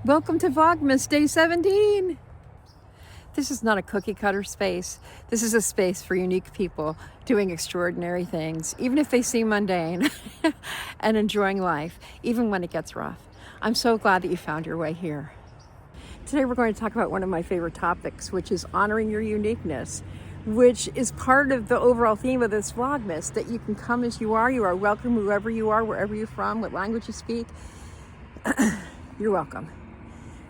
Welcome to Vlogmas Day 17. This is not a cookie cutter space. This is a space for unique people doing extraordinary things, even if they seem mundane, and enjoying life, even when it gets rough. I'm so glad that you found your way here. Today we're going to talk about one of my favorite topics, which is honoring your uniqueness, which is part of the overall theme of this Vlogmas, that you can come as you are welcome whoever you are, wherever you're from, what language you speak. You're welcome.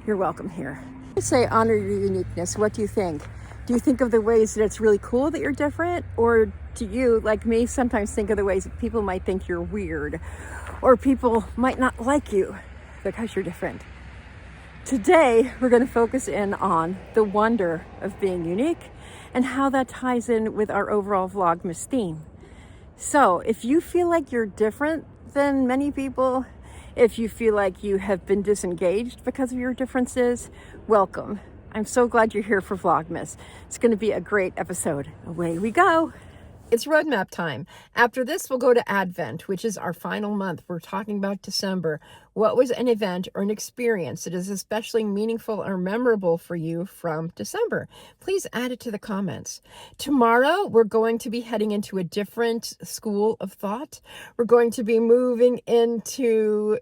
You're welcome here. I say honor your uniqueness. What do you think? Do you think of the ways that it's really cool that you're different? Or do you, like me, sometimes think of the ways that people might think you're weird? Or people might not like you because you're different? Today, we're going to focus in on the wonder of being unique and how that ties in with our overall Vlogmas theme. So if you feel like you're different than many people, if you feel like you have been disengaged because of your differences, welcome. I'm so glad you're here for Vlogmas. It's going to be a great episode. Away we go. It's roadmap time. After this, we'll go to Advent, which is our final month. We're talking about December. What was an event or an experience that is especially meaningful or memorable for you from December? Please add it to the comments. Tomorrow, we're going to be heading into a different school of thought. We're going to be moving into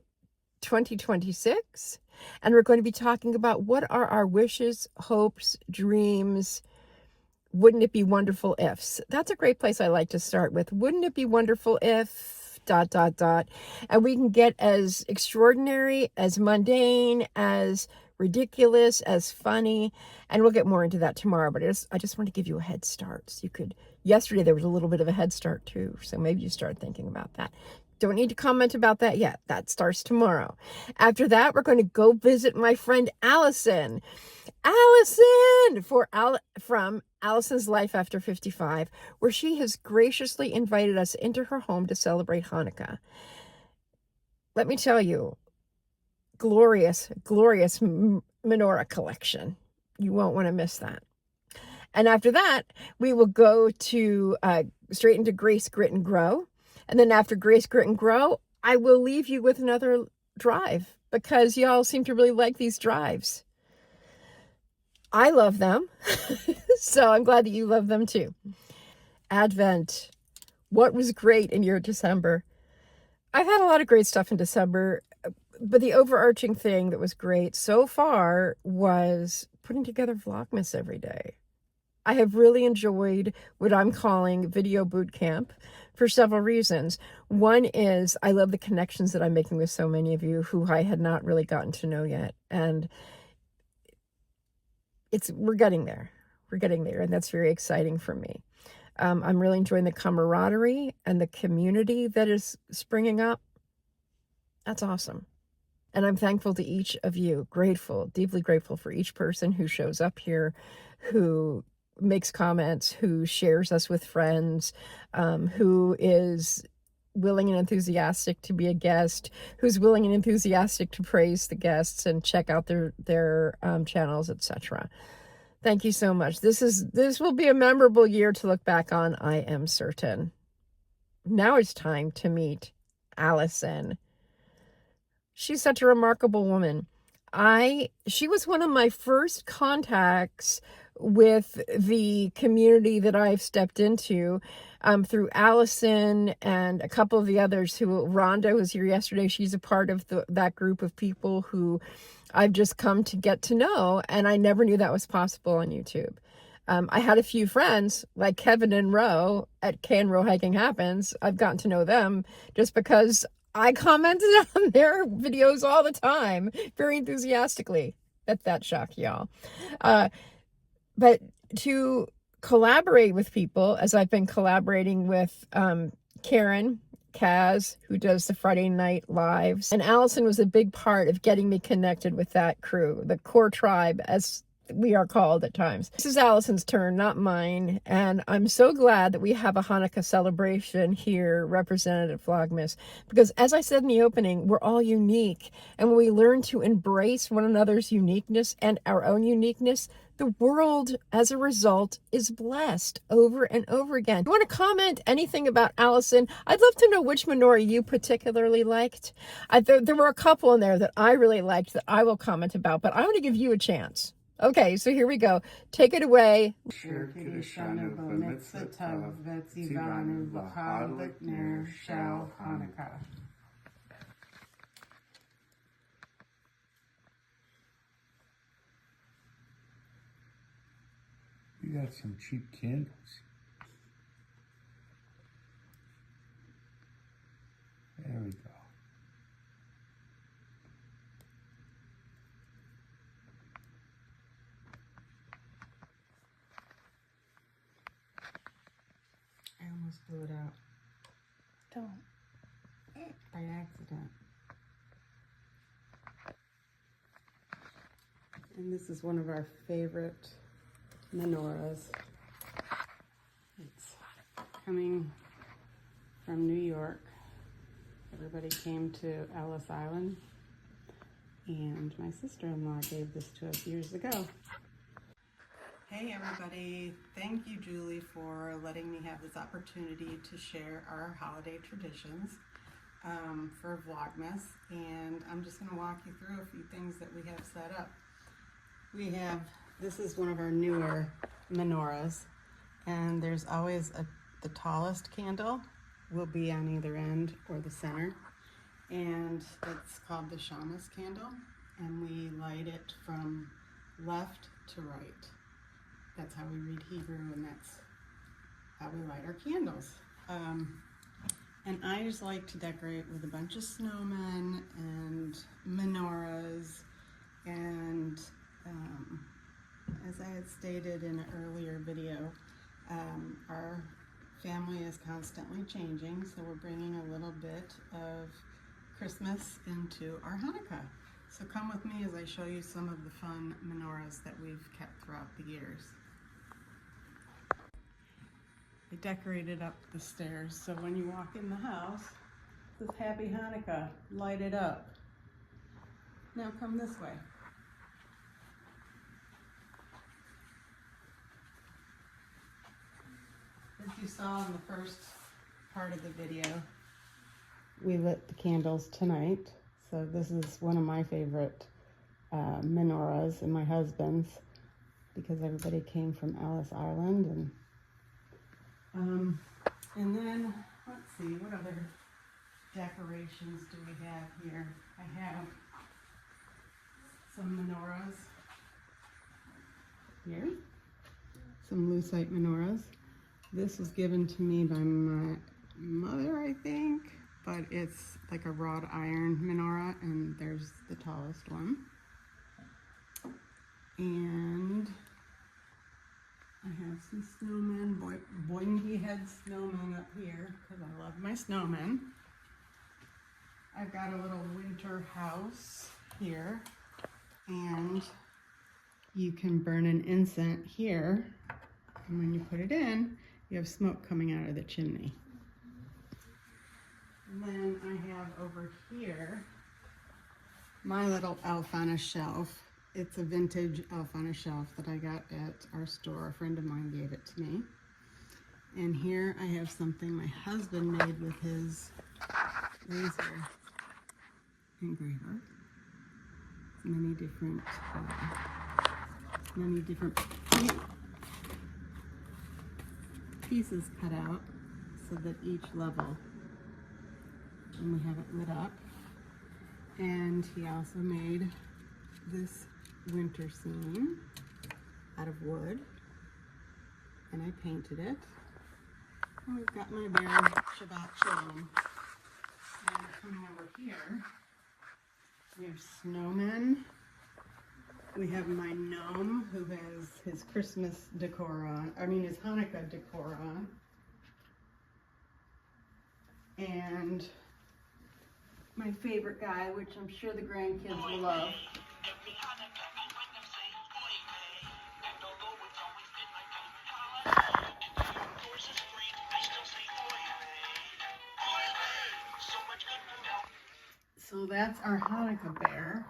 2026, and we're going to be talking about what are our wishes, hopes, dreams. Wouldn't it be wonderful ifs? That's a great place I like to start with. Wouldn't it be wonderful if ... And we can get as extraordinary, as mundane, as ridiculous, as funny, and we'll get more into that tomorrow. But I just want to give you a head start. So you could, yesterday there was a little bit of a head start too, so maybe you start thinking about that. Don't need to comment about that yet. That starts tomorrow. After that, we're going to go visit my friend Allison. Allison! From Allison's Life After 55, where she has graciously invited us into her home to celebrate Hanukkah. Let me tell you, glorious, glorious menorah collection. You won't want to miss that. And after that, we will go to straight into Grace, Grit, and Grow. And then after Grace, Grit, and Grow, I will leave you with another drive because y'all seem to really like these drives. I love them, so I'm glad that you love them too. Advent. What was great in your December? I've had a lot of great stuff in December, but the overarching thing that was great so far was putting together Vlogmas every day. I have really enjoyed what I'm calling video boot camp for several reasons. One is I love the connections that I'm making with so many of you who I had not really gotten to know yet. And we're getting there. We're getting there. And that's very exciting for me. I'm really enjoying the camaraderie and the community that is springing up. That's awesome. And I'm thankful to each of you, grateful, deeply grateful for each person who shows up here, who makes comments, who shares us with friends, who is willing and enthusiastic to be a guest, who's willing and enthusiastic to praise the guests and check out their channels, etc. Thank you so much. This will be a memorable year to look back on, I am certain. Now it's time to meet Allison. She's such a remarkable woman. She was one of my first contacts with the community that I've stepped into through Allison and a couple of the others Rhonda was here yesterday. She's a part of that group of people who I've just come to get to know, and I never knew that was possible on YouTube. I had a few friends like Kevin and Ro at K and Ro Hiking Happens. I've gotten to know them just because I commented on their videos all the time, very enthusiastically. Let that shock y'all. But to collaborate with people, as I've been collaborating with Karen, Kaz, who does the Friday Night Lives, and Allison was a big part of getting me connected with that crew, the core tribe, as we are called at times. This is Allison's turn, not mine, and I'm so glad that we have a Hanukkah celebration here represented at Vlogmas, because as I said in the opening, we're all unique, and when we learn to embrace one another's uniqueness and our own uniqueness, the world, as a result, is blessed over and over again. You want to comment anything about Allison? I'd love to know which menorah you particularly liked. There were a couple in there that I really liked that I will comment about, but I want to give you a chance. Okay, so here we go. Take it away. You got some cheap candles. There we go. I almost blew it out. Don't. By accident. And this is one of our favorite menorahs. It's coming from New York. Everybody came to Ellis Island, and my sister-in-law gave this to us years ago. Hey everybody, thank you Julie for letting me have this opportunity to share our holiday traditions for Vlogmas, and I'm just going to walk you through a few things that we have set up. This is one of our newer menorahs, and there's always the tallest candle will be on either end or the center, and it's called the shamus candle, and we light it from left to right. That's how we read Hebrew, and that's how we light our candles. And I just like to decorate with a bunch of snowmen and menorahs, and as I had stated in an earlier video, our family is constantly changing, so we're bringing a little bit of Christmas into our Hanukkah. So come with me as I show you some of the fun menorahs that we've kept throughout the years. I decorated up the stairs, so when you walk in the house, it says Happy Hanukkah, light it up. Now come this way. As you saw in the first part of the video, we lit the candles tonight. So this is one of my favorite menorahs, and my husband's, because everybody came from Ellis Island. And then, let's see, what other decorations do we have here? I have some menorahs here, some lucite menorahs. This was given to me by my mother, I think, but it's like a wrought iron menorah, and there's the tallest one. And I have some snowmen, boingy head snowmen up here, because I love my snowmen. I've got a little winter house here, and you can burn an incense here, and when you put it in, you have smoke coming out of the chimney. And then I have over here my little elf on a shelf. It's a vintage elf on a shelf that I got at our store. A friend of mine gave it to me. And here I have something my husband made with his laser engraver. Many different pieces cut out so that each level, and we have it lit up. And he also made this winter scene out of wood, and I painted it. And we've got my bear Shabbat Shalom. And coming over here, we have snowmen. We have my gnome who has his Christmas decor on, his Hanukkah decor on. And my favorite guy, which I'm sure the grandkids will love. So that's our Hanukkah bear,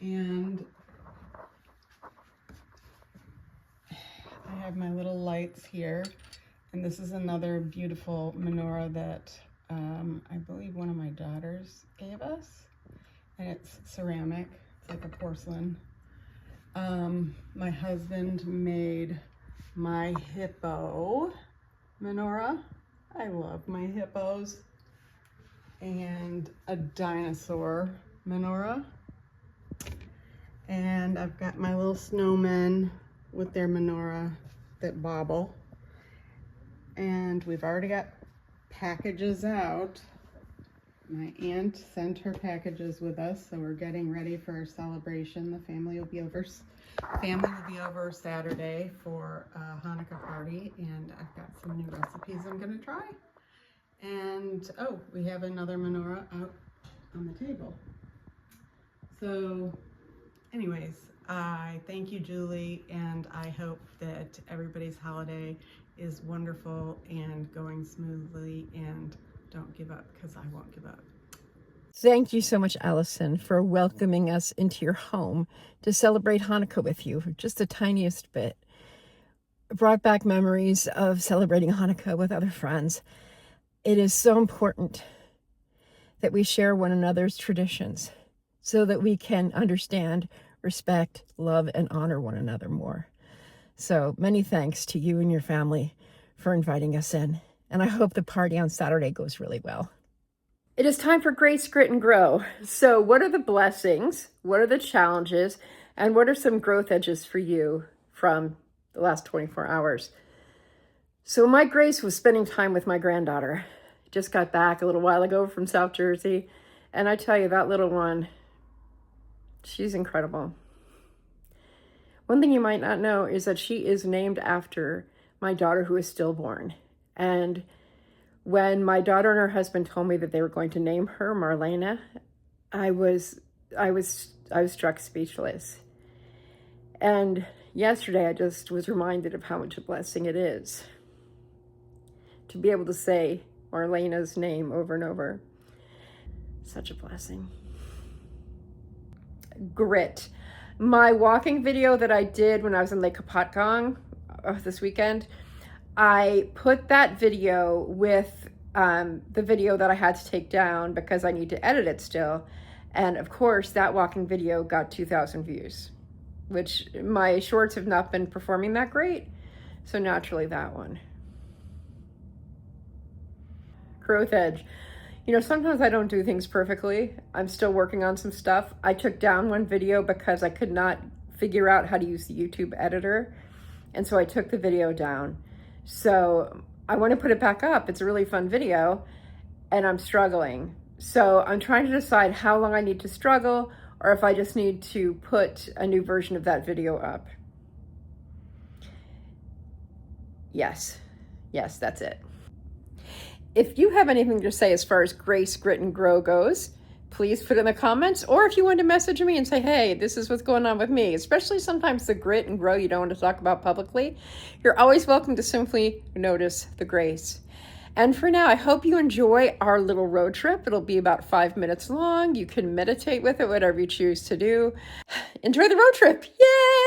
and I have my little lights here, and this is another beautiful menorah that I believe one of my daughters gave us, and it's ceramic. It's like a porcelain. My husband made my hippo menorah. I love my hippos. And a dinosaur menorah. And I've got my little snowmen with their menorah that bobble. And we've already got packages out. My aunt sent her packages with us, so we're getting ready for our celebration. The family will be over Saturday for a Hanukkah party, and I've got some new recipes I'm gonna try. And, oh, we have another menorah out on the table. So, anyways, I thank you, Julie, and I hope that everybody's holiday is wonderful and going smoothly, and don't give up, because I won't give up. Thank you so much, Allison, for welcoming us into your home to celebrate Hanukkah with you, just the tiniest bit. It brought back memories of celebrating Hanukkah with other friends. It is so important that we share one another's traditions so that we can understand, respect, love, and honor one another more. So many thanks to you and your family for inviting us in. And I hope the party on Saturday goes really well. It is time for Grace, Grit, and Grow. So what are the blessings? What are the challenges? And what are some growth edges for you from the last 24 hours? So my grace was spending time with my granddaughter. Just got back a little while ago from South Jersey. And I tell you, that little one, she's incredible. One thing you might not know is that she is named after my daughter who is stillborn. And when my daughter and her husband told me that they were going to name her Marlena, I was struck speechless. And yesterday I just was reminded of how much a blessing it is to be able to say Marlena's name over and over. Such a blessing. Grit. My walking video that I did when I was in Lake Kapatgong this weekend, I put that video with the video that I had to take down because I need to edit it still. And of course, that walking video got 2,000 views, which my shorts have not been performing that great. So naturally that one. Growth edge. You know, sometimes I don't do things perfectly. I'm still working on some stuff. I took down one video because I could not figure out how to use the YouTube editor. And so I took the video down. So I want to put it back up. It's a really fun video and I'm struggling. So I'm trying to decide how long I need to struggle or if I just need to put a new version of that video up. Yes, that's it. If you have anything to say as far as Grace, Grit, and Grow goes, please put it in the comments. Or if you want to message me and say, hey, this is what's going on with me, especially sometimes the grit and grow you don't want to talk about publicly, you're always welcome to simply notice the grace. And for now, I hope you enjoy our little road trip. It'll be about 5 minutes long. You can meditate with it, whatever you choose to do. Enjoy the road trip. Yay!